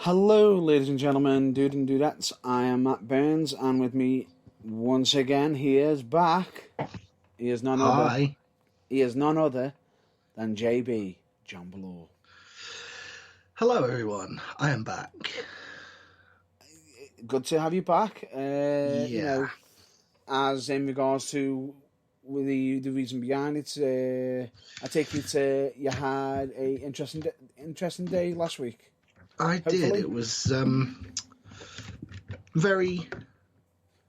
Hello, ladies and gentlemen, dude and dudettes. I am Matt Burns, and with me once again, he is back. He is none other. Hi. He is none other than JB John Below. Hello, everyone. I am back. Good to have you back. Yeah. As in regards to the reason behind it, I take it you had a interesting day last week. I Hopefully. did. It was very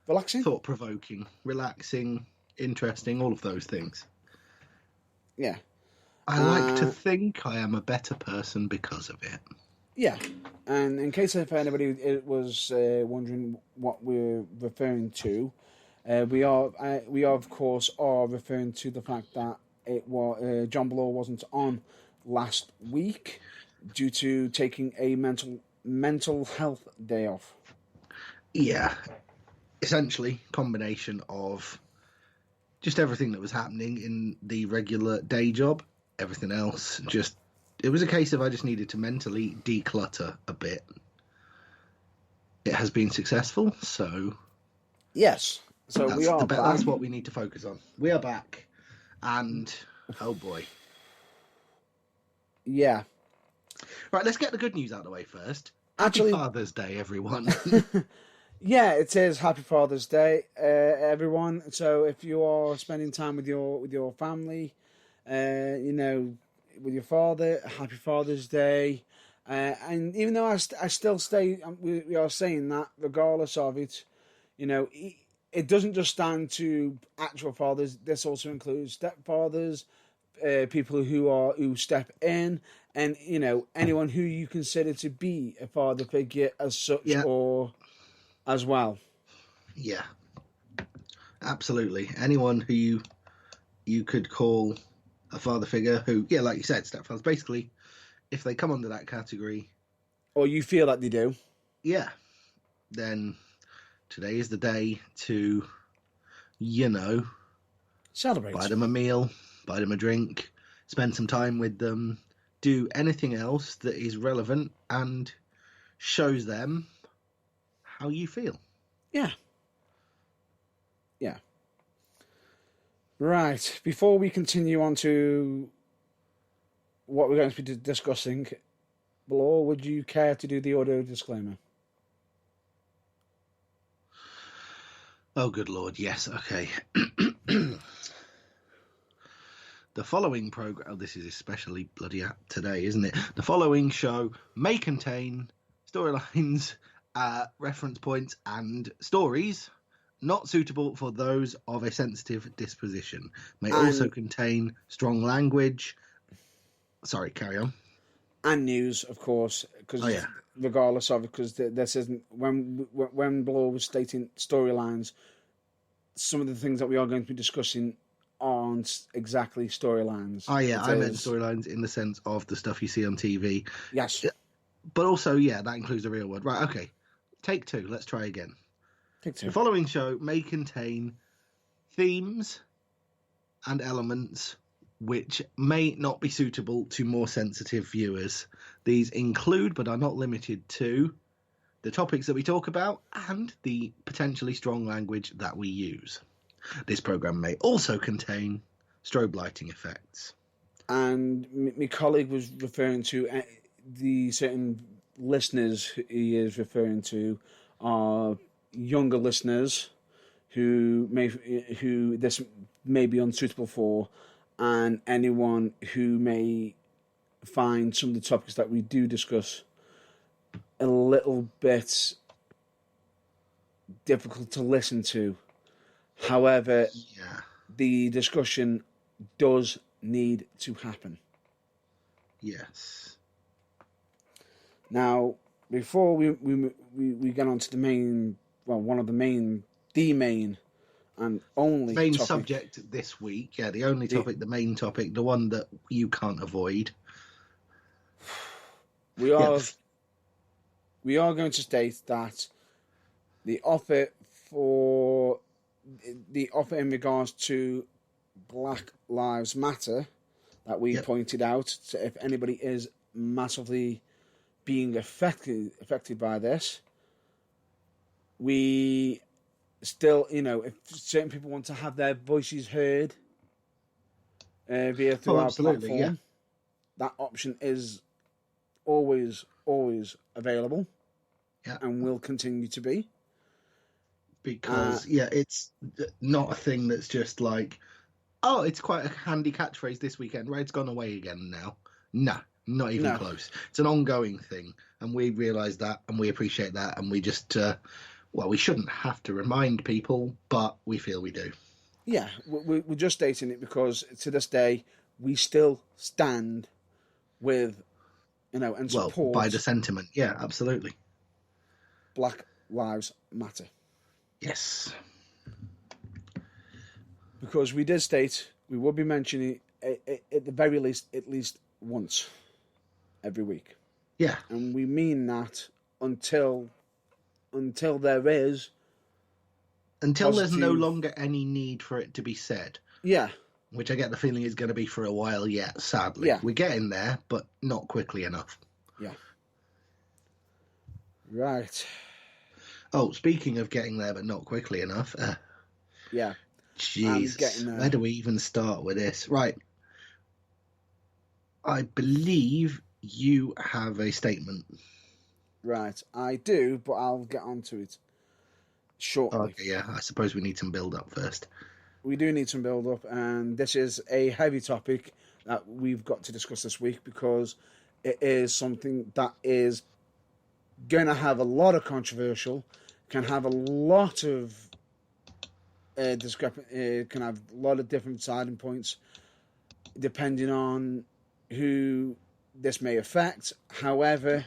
Relaxing. thought-provoking, relaxing, interesting, all of those things. Yeah. I like to think I am a better person because of it. Yeah, and in case if anybody was wondering what we're referring to, we are of course are referring to the fact that it was John Blow wasn't on last week due to taking a mental health day off. Yeah, essentially combination of just everything that was happening in the regular day job, everything else just. It was a case of I just needed to mentally declutter a bit. It has been successful, so... Yes, so we are back. That's what we need to focus on. We are back, and... oh boy. Yeah. Right, let's get the good news out of the way first. Actually, Happy Father's Day, everyone. Yeah, it is Happy Father's Day, everyone. So if you are spending time with your family, with your father, Happy Father's Day. And even though I still stay, we are saying that regardless of it, it doesn't just stand to actual fathers. This also includes stepfathers, people who step in, and anyone who you consider to be a father figure as such, or as well. Yeah, absolutely. Anyone who you could call a father figure who, like you said, stepfathers, basically, if they come under that category... or you feel like they do. Yeah, then today is the day to, celebrate. Buy them a meal, buy them a drink, spend some time with them, do anything else that is relevant and shows them how you feel. Yeah. Yeah. Right. Before we continue on to what we're going to be discussing, Below, would you care to do the audio disclaimer? Oh, good Lord, yes, okay. The following program... oh, this is especially bloody apt today, isn't it? The following show may contain storylines, reference points, and stories not suitable for those of a sensitive disposition. May also contain strong language. Sorry, carry on. And news, of course, because regardless of it, because this isn't when Blow was stating storylines. Some of the things that we are going to be discussing aren't exactly storylines. Oh yeah, I meant storylines in the sense of the stuff you see on TV. Yes, but also that includes the real world. Right? Okay. Take two. Let's try again. Take two. The following show may contain themes and elements which may not be suitable to more sensitive viewers. These include, but are not limited to, the topics that we talk about and the potentially strong language that we use. This program may also contain strobe lighting effects. And my colleague was referring to the certain listeners he is referring to are younger listeners who this may be unsuitable for, and anyone who may find some of the topics that we do discuss a little bit difficult to listen to. However, the discussion does need to happen. Yes. Now, before we get on to the main, the main and only main topic. Subject this week, the only topic, the main topic, the one that you can't avoid. We are going to state that the offer in regards to Black Lives Matter that we pointed out, so if anybody is massively being affected by this. We still, if certain people want to have their voices heard through our absolutely, platform, that option is always available, yeah. and will continue to be. Because it's not a thing that's just like, oh, it's quite a handy catchphrase this weekend. Right, it's gone away again now. Nah, not even No. close. It's an ongoing thing, and we realise that, and we appreciate that, and we just, we shouldn't have to remind people, but we feel we do. Yeah, we're just stating it because to this day we still stand with, and support by the sentiment. Yeah, absolutely. Black Lives Matter. Yes. Because we did state we would be mentioning it at the very least at least once every week. Yeah. And we mean that until there is there's no longer any need for it to be said. Yeah. Which I get the feeling is going to be for a while yet, sadly. Yeah. We're getting there, but not quickly enough. Yeah. Right. Oh, speaking of getting there, but not quickly enough. Yeah. Jesus. Where do we even start with this? Right. I believe you have a statement. Right. I do, but I'll get onto it shortly. Okay, yeah. I suppose we need some build up first. We do need some build up, and this is a heavy topic that we've got to discuss this week because it is something that is going to have a lot of controversial, can have a lot of can have a lot of different siding points depending on who this may affect. However,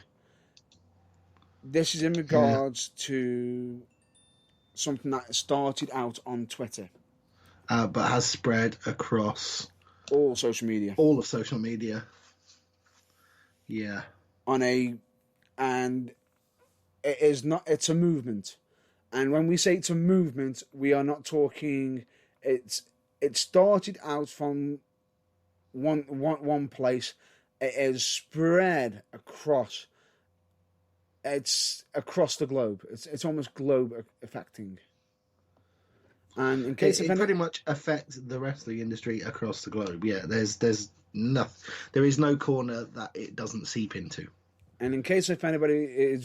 this is in regards to something that started out on Twitter. But has spread across all social media. All of social media. Yeah. And it is not, it's a movement. And when we say it's a movement, we are not talking, it started out from one place. It is spread across. It's across the globe. It's almost globe affecting. And in case it pretty much affects the wrestling industry across the globe. Yeah, there's nothing. There is no corner that it doesn't seep into. And in case if anybody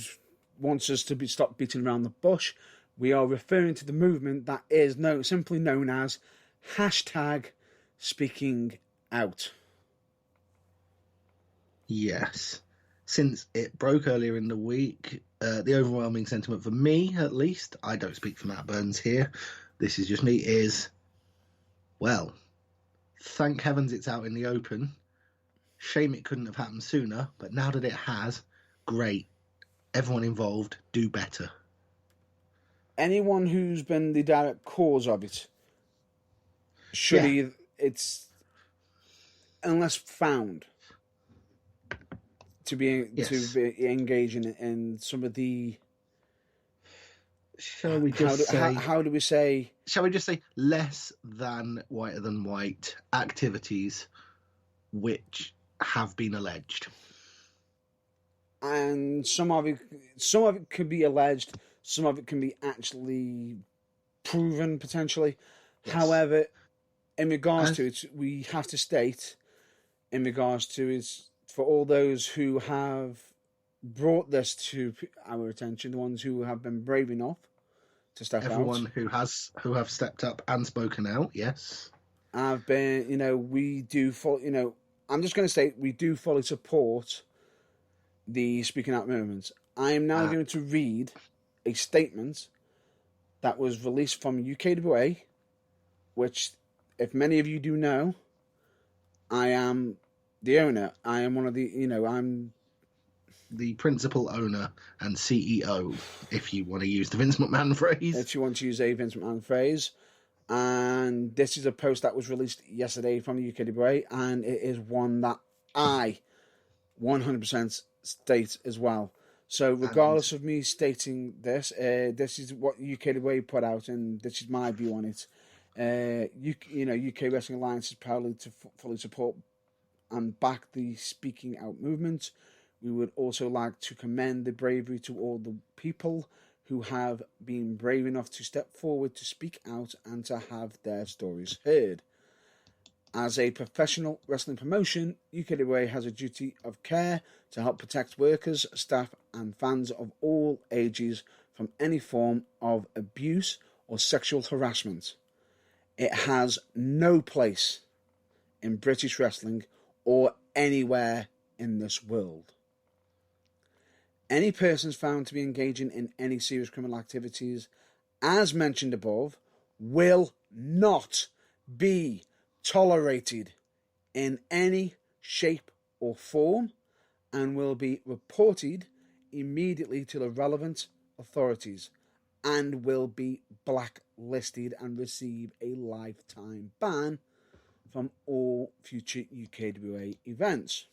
wants us to stop beating around the bush, we are referring to the movement that is simply known as #SpeakingOut. Yes. Since it broke earlier in the week, the overwhelming sentiment for me, at least, I don't speak for Matt Burns here, this is just me, is, well, thank heavens it's out in the open. Shame it couldn't have happened sooner, but now that it has, great. Everyone involved, do better. Anyone who's been the direct cause of it should it's unless found to be engaging in some of the. Shall we just say? How do we say? Shall we just say less than whiter than white activities, which have been alleged? And some of it could be alleged. Some of it can be actually proven potentially. Yes. However, in regards to it, we have to state, in regards to it, for all those who have brought this to our attention, the ones who have been brave enough to step out. Everyone who have stepped up and spoken out, yes. I've been, we do follow, I'm just going to say we do fully support the Speaking Out movement. I am now going to read a statement that was released from UKWA, which, if many of you do know, I am the owner. I am one of the, I'm the principal owner and CEO, if you want to use the Vince McMahon phrase. If you want to use a Vince McMahon phrase. And this is a post that was released yesterday from the UKWA, and it is one that I 100% state as well. So regardless of me stating this, this is what UKWA put out, and this is my view on it. UK Wrestling Alliance is proudly to fully support and back the Speaking Out movement. We would also like to commend the bravery to all the people who have been brave enough to step forward to speak out and to have their stories heard. As a professional wrestling promotion, UKWA has a duty of care to help protect workers, staff, and fans of all ages from any form of abuse or sexual harassment. It has no place in British wrestling or anywhere in this world. Any persons found to be engaging in any serious criminal activities, as mentioned above, will not be tolerated in any shape or form and will be reported immediately to the relevant authorities and will be blacklisted and receive a lifetime ban from all future UKWA events.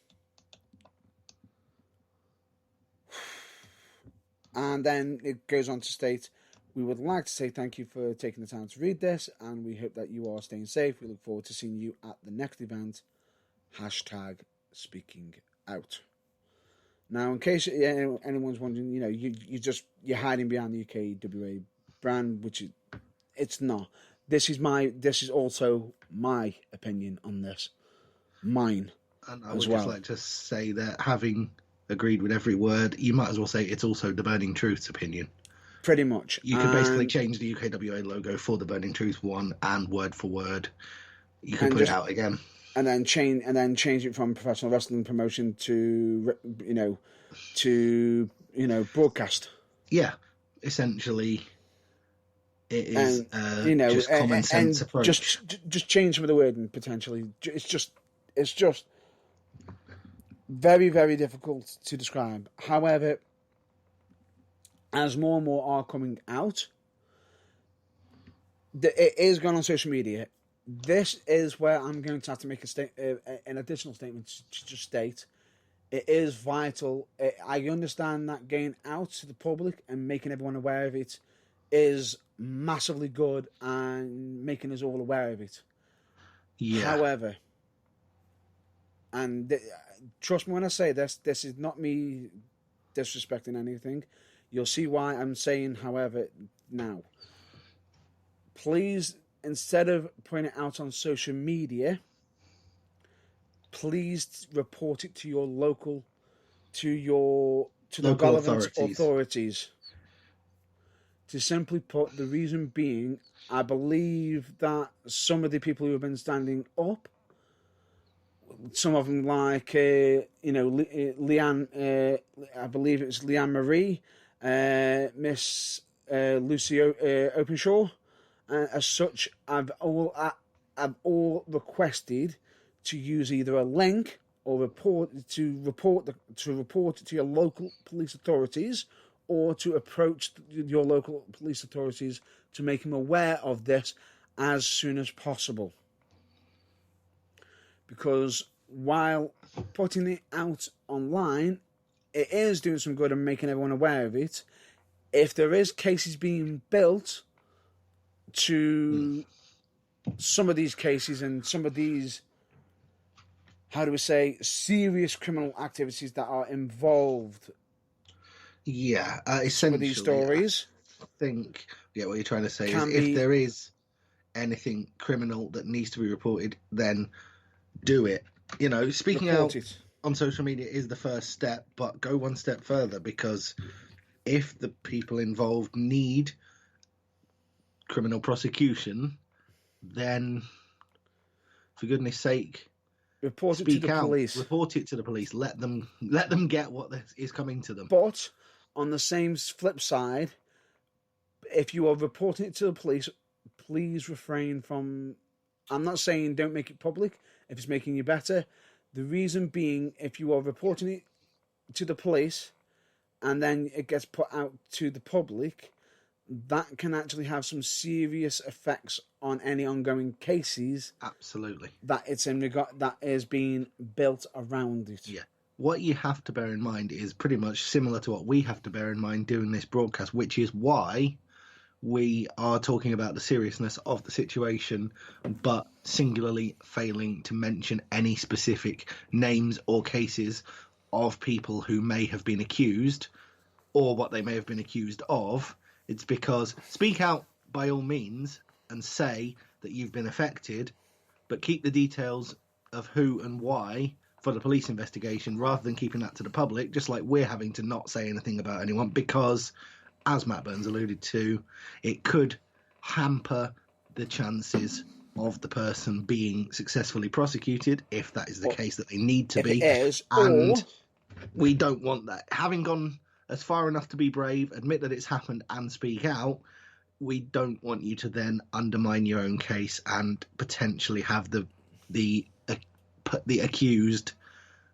And then it goes on to state, we would like to say thank you for taking the time to read this, and we hope that you are staying safe. We look forward to seeing you at the next event. Hashtag speaking out. Now, in case anyone's wondering, you're hiding behind the UKWA brand, which it's not. This is also my opinion on this. Mine. And I would just like to say that having agreed with every word, you might as well say it's also the Burning Truth's opinion. Pretty much. You could basically change the UKWA logo for the Burning Truth one, and word for word, you could put it out again. And then change it from professional wrestling promotion to broadcast. Yeah, essentially, it is just common sense approach. Just change some of the wording potentially. It's just very, very difficult to describe. However, as more and more are coming out, it is going on social media. This is where I'm going to have to make an additional statement to just state it is vital. I understand that getting out to the public and making everyone aware of it is massively good and making us all aware of it. Yeah. However, and trust me when I say this is not me disrespecting anything. You'll see why I'm saying however now. Please, instead of putting it out on social media, please report it to your local, to the relevant authorities. To simply put, the reason being, I believe that some of the people who have been standing up, some of them like Leanne, I believe it's Leanne Marie, Miss Lucy Openshaw, as such, I've all requested to use either a link or report it to your local police authorities, or to approach your local police authorities to make them aware of this as soon as possible. Because while putting it out online, it is doing some good and making everyone aware of it. If there is cases being built to some of these cases and some of these, how do we say, serious criminal activities that are involved. Yeah, essentially, some of these stories. I think, what you're trying to say is if there is anything criminal that needs to be reported, then do it. Speaking out on social media is the first step, but go one step further, because if the people involved need criminal prosecution, then for goodness sake, report it to the police. Report it to the police. Let them get what is coming to them. But on the same flip side, if you are reporting it to the police, please refrain from. I'm not saying don't make it public if it's making you better. The reason being, if you are reporting it to the police and then it gets put out to the public, that can actually have some serious effects on any ongoing cases. Absolutely. That it's in regard that is being built around it. Yeah. What you have to bear in mind is pretty much similar to what we have to bear in mind doing this broadcast, which is why we are talking about the seriousness of the situation, but singularly failing to mention any specific names or cases of people who may have been accused or what they may have been accused of. It's because speak out by all means and say that you've been affected, but keep the details of who and why for the police investigation rather than keeping that to the public, just like we're having to not say anything about anyone because, as Matt Burns alluded to, it could hamper the chances of the person being successfully prosecuted if that is the case that they need to be. It is, and we don't want that. Having gone as far enough to be brave, admit that it's happened and speak out, we don't want you to then undermine your own case and potentially have the accused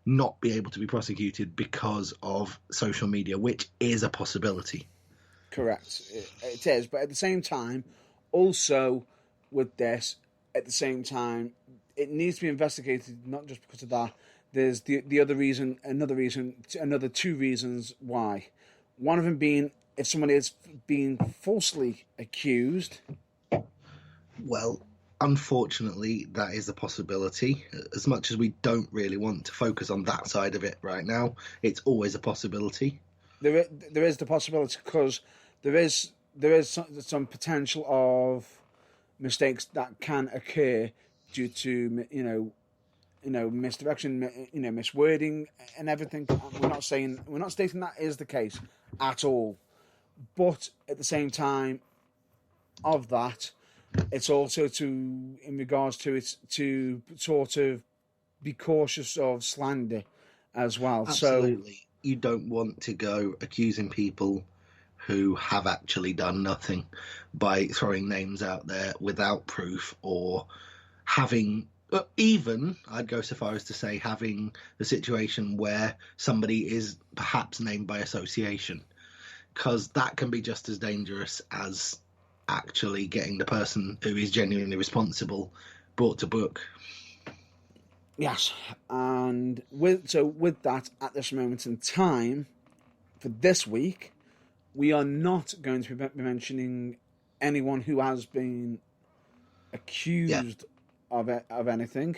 not be able to be prosecuted because of social media, which is a possibility. Correct. It is. But at the same time, also with this, at the same time, it needs to be investigated, not just because of that. There's the other reason, another two reasons why. One of them being if someone is being falsely accused. Well, unfortunately, that is a possibility. As much as we don't really want to focus on that side of it right now, it's always a possibility. There is the possibility because there is some potential of mistakes that can occur due to misdirection, miswording and everything. We're not stating that is the case at all, but at the same time of that, it's also in regards to it's to sort of be cautious of slander as well. Absolutely. So you don't want to go accusing people who have actually done nothing by throwing names out there without proof, or having, even I'd go so far as to say, having the situation where somebody is perhaps named by association, because that can be just as dangerous as actually getting the person who is genuinely responsible brought to book. Yes, and with that, at this moment in time, for this week, we are not going to be mentioning anyone who has been accused of anything.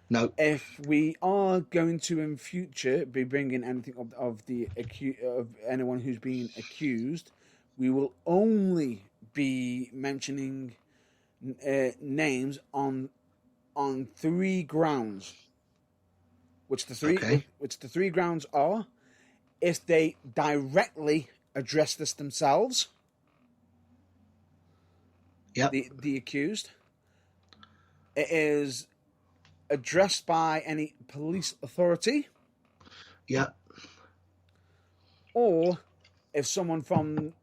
No. If we are going to in future be bringing anything of anyone who's been accused, we will only be mentioning names on three grounds. Which the three grounds are: if they directly address this themselves, the accused, it is addressed by any police authority, or if someone from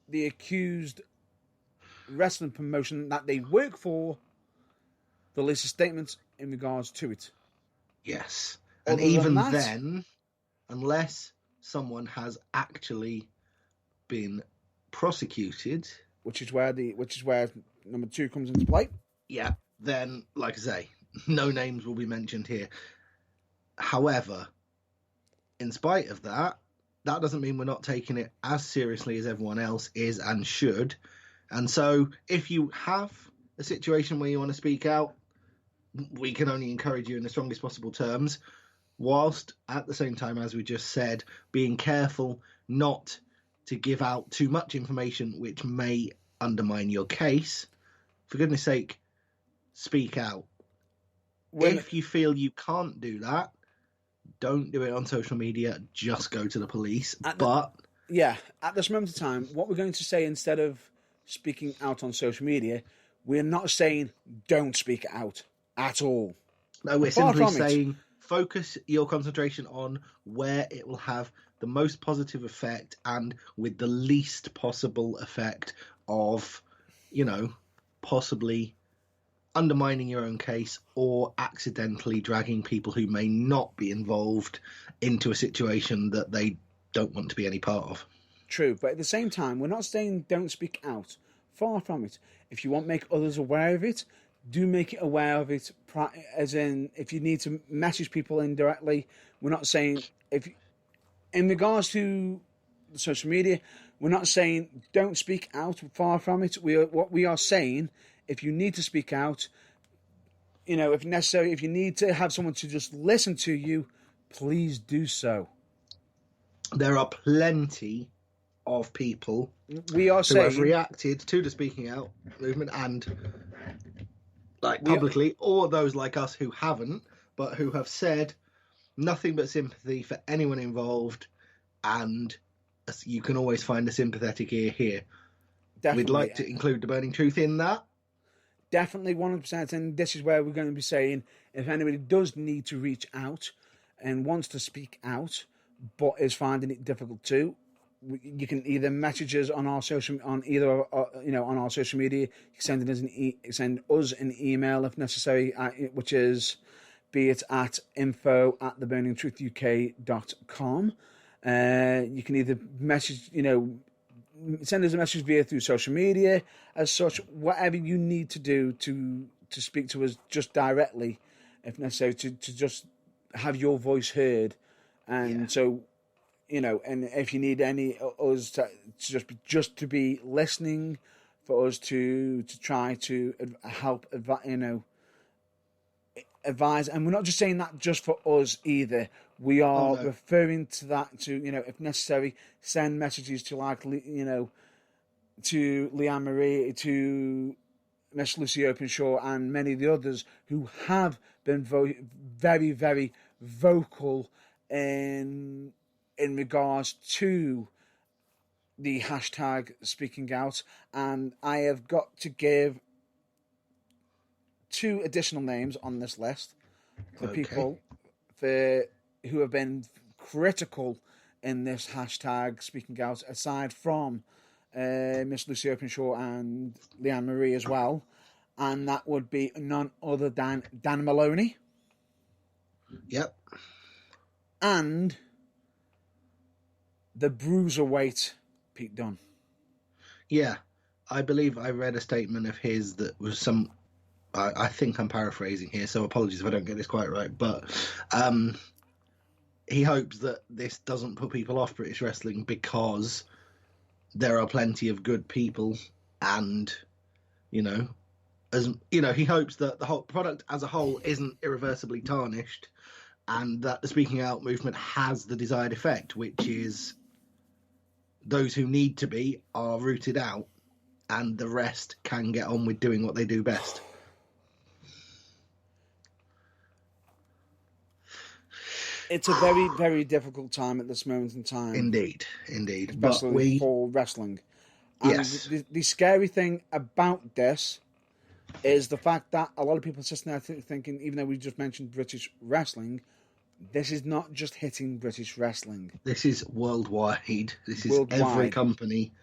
the accused wrestling promotion that they work for releases statements in regards to it. Yes. And even then, unless someone has actually been prosecuted, which is where number 2 comes into play. Yeah, then, like I say, no names will be mentioned here. However, in spite of that, that doesn't mean we're not taking it as seriously as everyone else is and should. And so if you have a situation where you want to speak out, we can only encourage you in the strongest possible terms, whilst at the same time, as we just said, being careful not to give out too much information which may undermine your case. For goodness sake, speak out. If you feel you can't do that, don't do it on social media, just go to the police. At this moment in time, what we're going to say, instead of speaking out on social media, we're not saying don't speak out at all. No, we're simply saying focus your concentration on where it will have the most positive effect and with the least possible effect of, possibly undermining your own case or accidentally dragging people who may not be involved into a situation that they don't want to be any part of. True, but at the same time, we're not saying don't speak out. Far from it. If you want to make others aware of it, do make it aware of it, as in if you need to message people indirectly. We're not saying, in regards to social media, we're not saying don't speak out. Far from it. What we are saying, if you need to speak out, if necessary, if you need to have someone to just listen to you, please do so. There are plenty of people We are who saying, have reacted to the speaking out movement and like We- publicly, or those like us who haven't, but who have said nothing but sympathy for anyone involved, and you can always find a sympathetic ear here. definitely, We'd like to include the burning truth in that. definitely 100%. And this is where we're going to be saying, if anybody does need to reach out and wants to speak out, but is finding it difficult to, you can either message us on our social, on either on our social media. You can send us an email if necessary, which is, be it at info@theburningtruthuk.com. You can either message, send us a message through social media, as such. Whatever you need to do to speak to us just directly, if necessary, to just have your voice heard, and so. And if you need any us to just to be listening, for us to try to help, advise, and we're not just saying that just for us either. We are referring to that to, if necessary, send messages to to Leanne Marie, to Miss Lucy Openshaw, and many of the others who have been very, very vocal in regards to the hashtag speaking out. And I have got to give 2 additional names on this list for people who have been critical in this hashtag speaking out, aside from Miss Lucy Openshaw and Leanne Marie as well. And that would be none other than Dan Maloney. Yep. And the bruiserweight Pete Dunne. Yeah, I believe I read a statement of his that was some. I think I'm paraphrasing here, so apologies if I don't get this quite right. But he hopes that this doesn't put people off British wrestling, because there are plenty of good people, and he hopes that the whole product as a whole isn't irreversibly tarnished, and that the speaking out movement has the desired effect, which is those who need to be are rooted out, and the rest can get on with doing what they do best. It's a very, very difficult time at this moment in time. Indeed. Especially for wrestling. And yes. The scary thing about this is the fact that a lot of people are sitting there thinking, even though we just mentioned British wrestling, this is not just hitting British wrestling. This is worldwide. This is every company,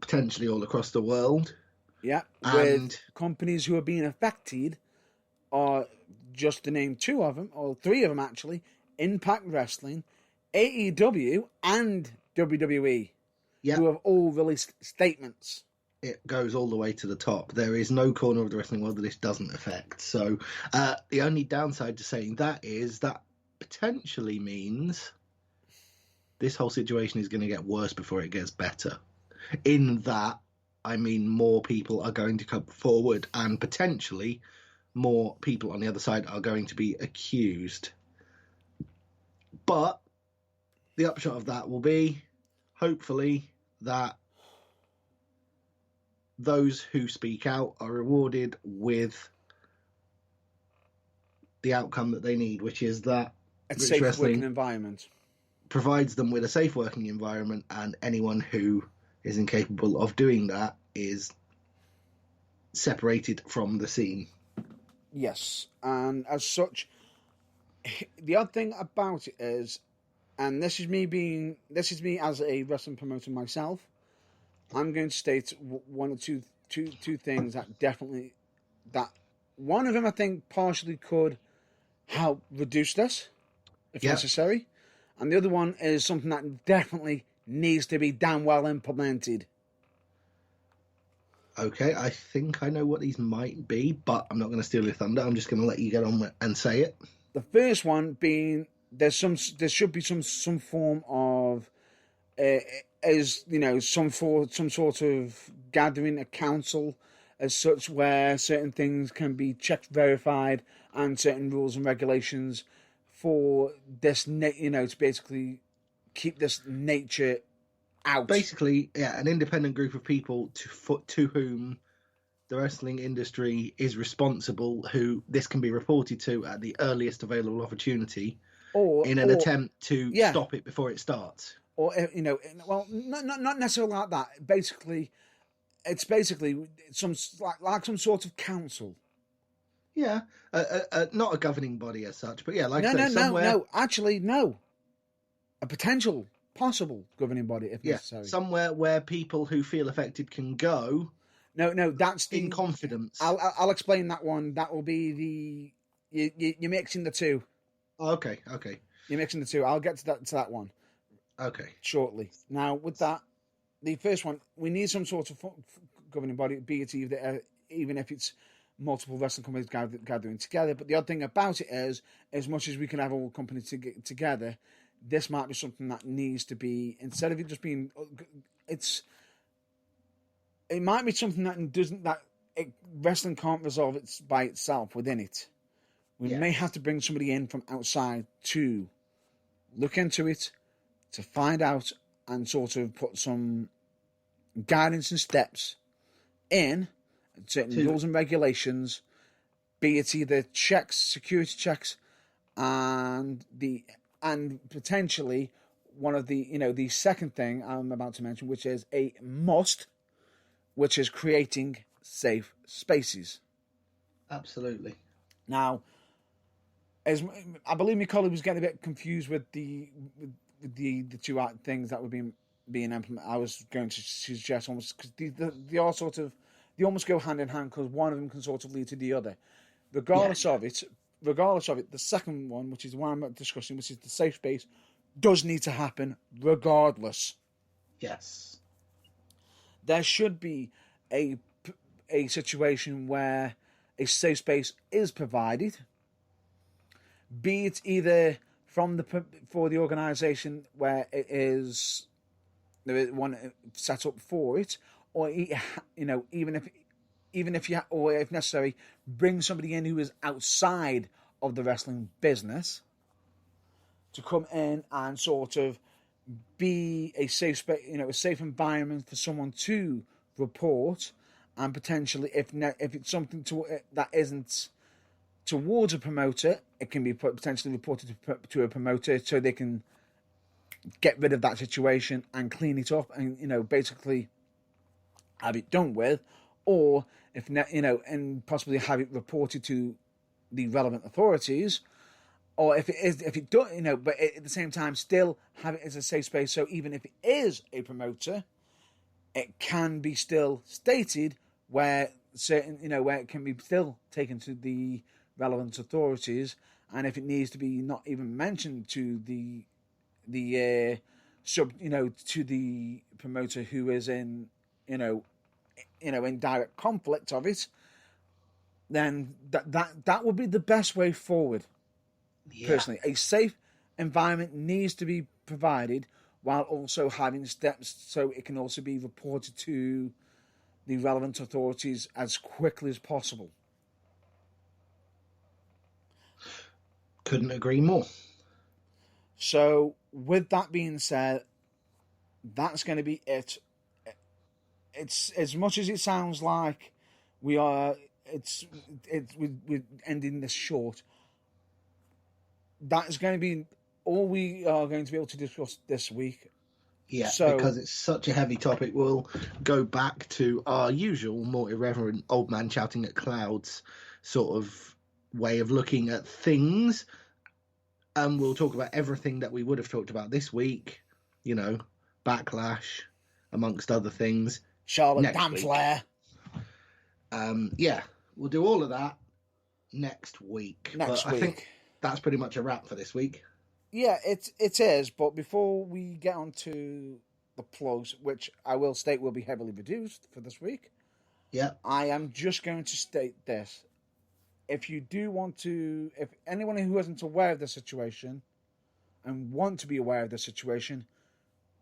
potentially all across the world. Yeah, with companies who are being affected are, just to name 2 of them, or 3 of them actually, Impact Wrestling, AEW, and WWE, who have all released statements. It goes all the way to the top. There is no corner of the wrestling world that this doesn't affect. So the only downside to saying that is that potentially means this whole situation is going to get worse before it gets better. In that, I mean, more people are going to come forward, and potentially more people on the other side are going to be accused. But the upshot of that will be, hopefully, that those who speak out are rewarded with the outcome that they need, which is that a safe working environment provides them with a safe working environment, and anyone who is incapable of doing that is separated from the scene. Yes, and as such, the odd thing about it is, and this is me as a wrestling promoter myself, I'm going to state 1 or 2 things that definitely, that one of them I think partially could help reduce this, if necessary, and the other one is something that definitely needs to be damn well implemented. Okay, I think I know what these might be, but I'm not going to steal your thunder. I'm just going to let you get on and say it. The first one being, there should be some form of some sort of gathering, a council as such, where certain things can be checked, verified, and certain rules and regulations for this, to basically keep this nature out. Basically, yeah, an independent group of people to whom the wrestling industry is responsible, who this can be reported to at the earliest available opportunity, in an attempt to stop it before it starts. Or well, not necessarily like that. Basically, it's basically some like some sort of council. Yeah, not a governing body as such, but yeah, like Actually, no. A potential, possible governing body, if necessary. Somewhere where people who feel affected can go. No, that's in confidence. I'll explain that one. That will be you're mixing the two. Okay. You're mixing the two. I'll get to that one. Okay. Shortly. Now, with that, the first one, we need some sort of governing body, be it even if it's multiple wrestling companies gathering together. But the odd thing about it is, as much as we can have all companies together, this might be something that needs to be, instead of it just being, it might be something wrestling can't resolve it by itself within it. We may have to bring somebody in from outside to look into it, to find out and sort of put some guidance and steps in, certain rules and regulations, be it either security checks, and potentially one of the second thing I'm about to mention, which is a must, which is creating safe spaces. Absolutely. Now, as I believe my colleague was getting a bit confused with the two things that were being implemented. I was going to suggest almost, because they are sort of, they almost go hand in hand, because one of them can sort of lead to the other. Regardless of it, the second one, which is the one I'm discussing, which is the safe space, does need to happen regardless. Yes. There should be a situation where a safe space is provided, be it either for the organisation where it is one set up for it, or even if you, or if necessary, bring somebody in who is outside of the wrestling business to come in and sort of be a safe space, a safe environment for someone to report, and potentially if it's something that isn't towards a promoter, it can be potentially reported to a promoter so they can get rid of that situation and clean it up and basically have it done with, or if and possibly have it reported to the relevant authorities, or if it does, but at the same time still have it as a safe space. So even if it is a promoter, it can be still stated where where it can be still taken to the relevant authorities, and if it needs to be not even mentioned to the to the promoter who is in in direct conflict of it, then that would be the best way forward. Personally, a safe environment needs to be provided, while also having steps so it can also be reported to the relevant authorities as quickly as possible. Couldn't agree more. So, with that being said, that's going to be it. It's as much as it sounds like we're ending this short. That is going to be all we are going to be able to discuss this week. Yeah, because it's such a heavy topic, we'll go back to our usual, more irreverent old man shouting at clouds sort of way of looking at things. And we'll talk about everything that we would have talked about this week, Backlash, amongst other things. Charlotte Damn Flair. Yeah, we'll do all of that next week. I think that's pretty much a wrap for this week. Yeah, it is. But before we get on to the plugs, which I will state will be heavily reduced for this week, I am just going to state this. If you do want to, if anyone who isn't aware of the situation and want to be aware of the situation,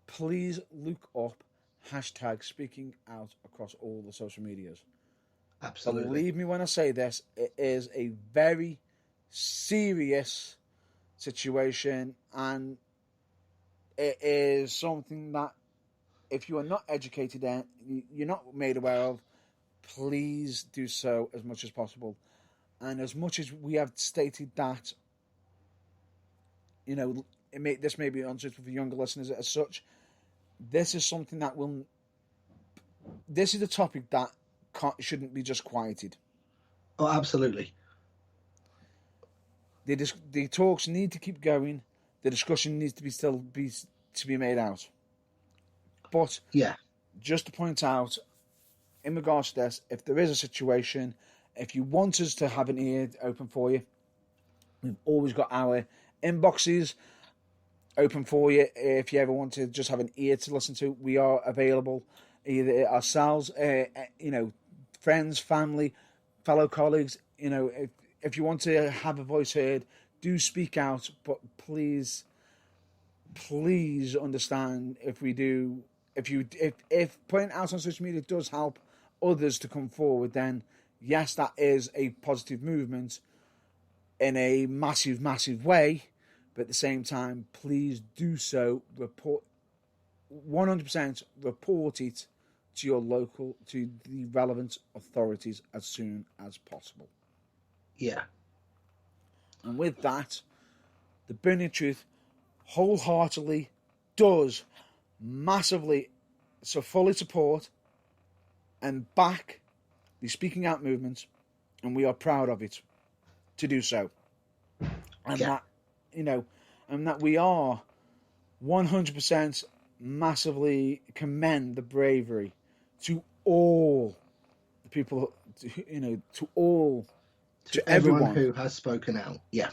please look up hashtag speaking out across all the social medias. Absolutely. Believe me when I say this, it is a very serious situation, and it is something that if you are not educated in, you're not made aware of, please do so as much as possible. And as much as we have stated that, this may be unsuitable for younger listeners as such, this is something that will. This is a topic that shouldn't be just quieted. Oh, absolutely. The talks need to keep going. The discussion needs to be made out. But yeah, just to point out, in regards to this, if there is a situation, if you want us to have an ear open for you, we've always got our inboxes open for you. If you ever want to just have an ear to listen to, we are available. Either ourselves, friends, family, fellow colleagues. If you want to have a voice heard, do speak out. But please understand if putting out on social media does help others to come forward, then yes, that is a positive movement in a massive, massive way. But at the same time, please do so. 100% report it to the relevant authorities as soon as possible. Yeah. And with that, the Burning Truth wholeheartedly does massively fully support and back the Speaking Out movement, and we are proud of it to do so. And that we are 100% massively commend the bravery to all the people, to everyone who has spoken out. Yeah.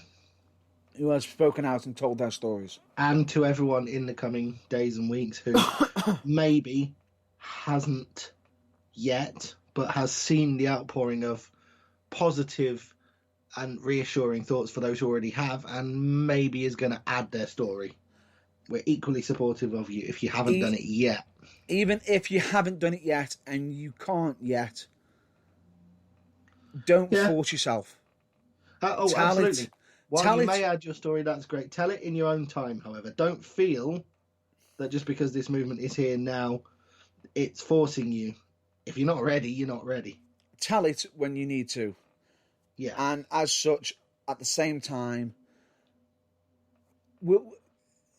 Who has spoken out and told their stories. And to everyone in the coming days and weeks who maybe hasn't yet, but has seen the outpouring of positive and reassuring thoughts for those who already have, and maybe is going to add their story. We're equally supportive of you if you haven't done it yet. Even if you haven't done it yet and you can't yet, don't force yourself. Absolutely. While you may add your story, that's great. Tell it in your own time, however. Don't feel that just because this movement is here now, it's forcing you. If you're not ready, you're not ready. Tell it when you need to. Yeah. And as such, at the same time,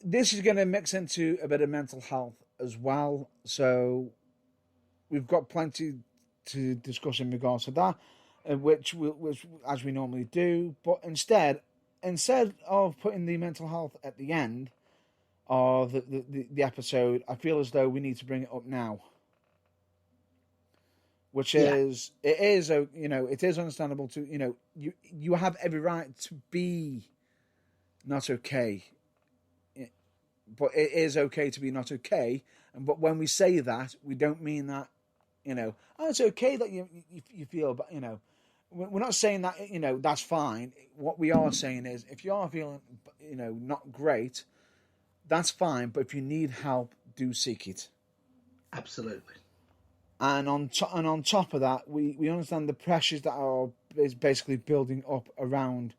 this is going to mix into a bit of mental health as well. So we've got plenty to discuss in regards to that, which as we normally do. But instead of putting the mental health at the end of the episode, I feel as though we need to bring it up now. Which is, it is understandable to, you have every right to be not okay. But it is okay to be not okay. But when we say that, we don't mean that, it's okay that you feel, but, we're not saying that, that's fine. What we are saying is, if you are feeling, not great, that's fine. But if you need help, do seek it. Absolutely. And on top of that, we understand the pressures that is basically building up around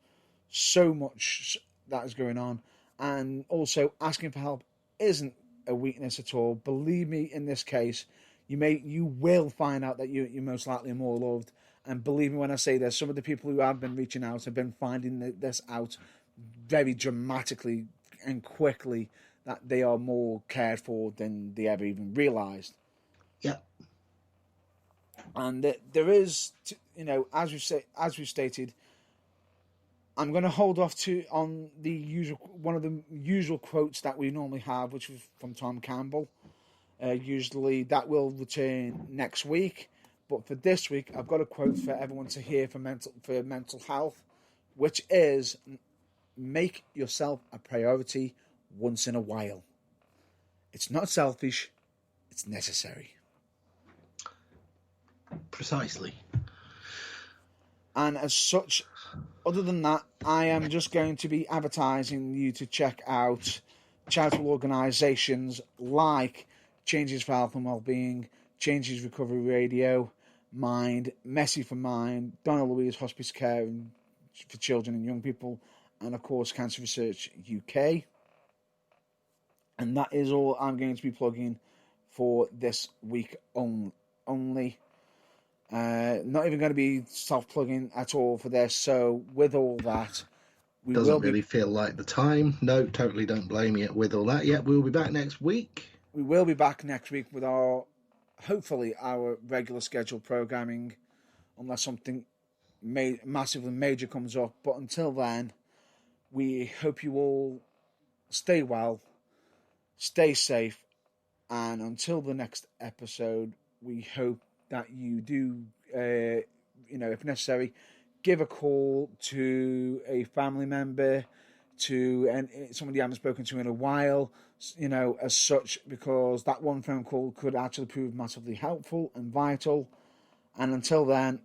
so much that is going on. And also asking for help isn't a weakness at all. Believe me, in this case, you will find out that you're most likely more loved. And believe me when I say this, some of the people who have been reaching out have been finding this out very dramatically and quickly, that they are more cared for than they ever even realised. Yeah. And there is, as we stated, I'm going to hold off on one of the usual quotes that we normally have, which was from Tom Campbell. Usually that will return next week, but for this week, I've got a quote for everyone to hear for mental health, which is, "Make yourself a priority once in a while. It's not selfish; it's necessary." Precisely. And as such, other than that, I am just going to be advertising you to check out charitable organisations like Changes for Health and Wellbeing, Changes Recovery Radio, Mind, Messy for Mind, Donna Louise Hospice Care for Children and Young People, and of course Cancer Research UK. And that is all I'm going to be plugging for this week only. Not even going to be self-plugging at all for this. So with all that, Doesn't really feel like the time. No, totally don't blame you with all that. Yeah, we'll be back next week. We will be back next week with hopefully our regular scheduled programming, unless something massively major comes up. But until then, we hope you all stay well, stay safe, and until the next episode, we hope that you do, if necessary, give a call to a family member, to somebody you haven't spoken to in a while, as such, because that one phone call could actually prove massively helpful and vital. And until then,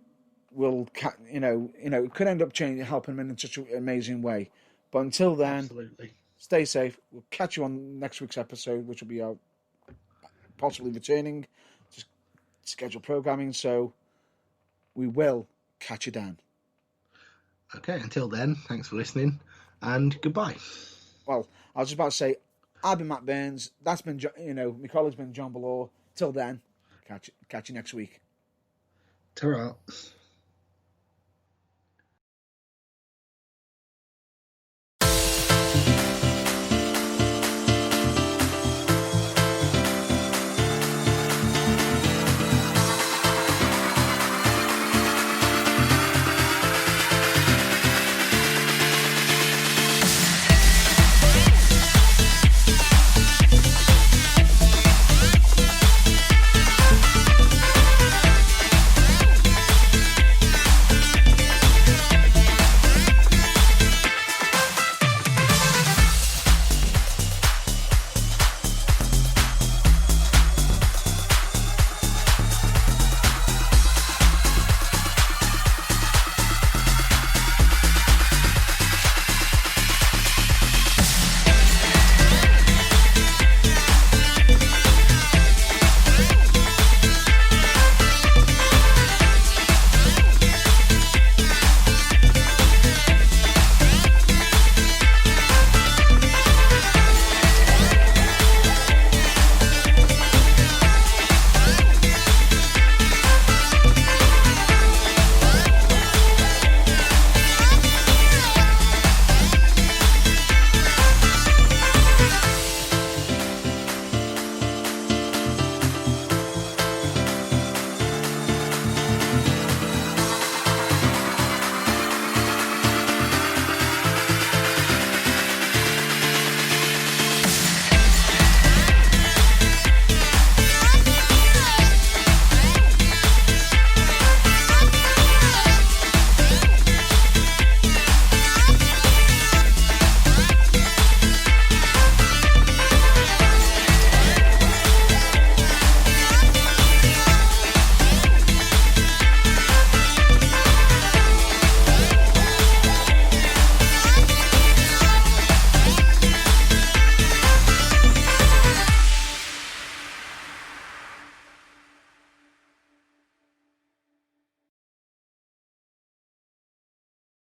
it could end up helping them in such an amazing way. But until then, absolutely, stay safe. We'll catch you on next week's episode, which will be our possibly returning to scheduled programming. So we will catch you down. Okay, until then, thanks for listening and goodbye. Well, I was just about to say, I've been Matt Burns. That's been, my colleague's been John Ballore. Till then, catch you next week. Ta-ra.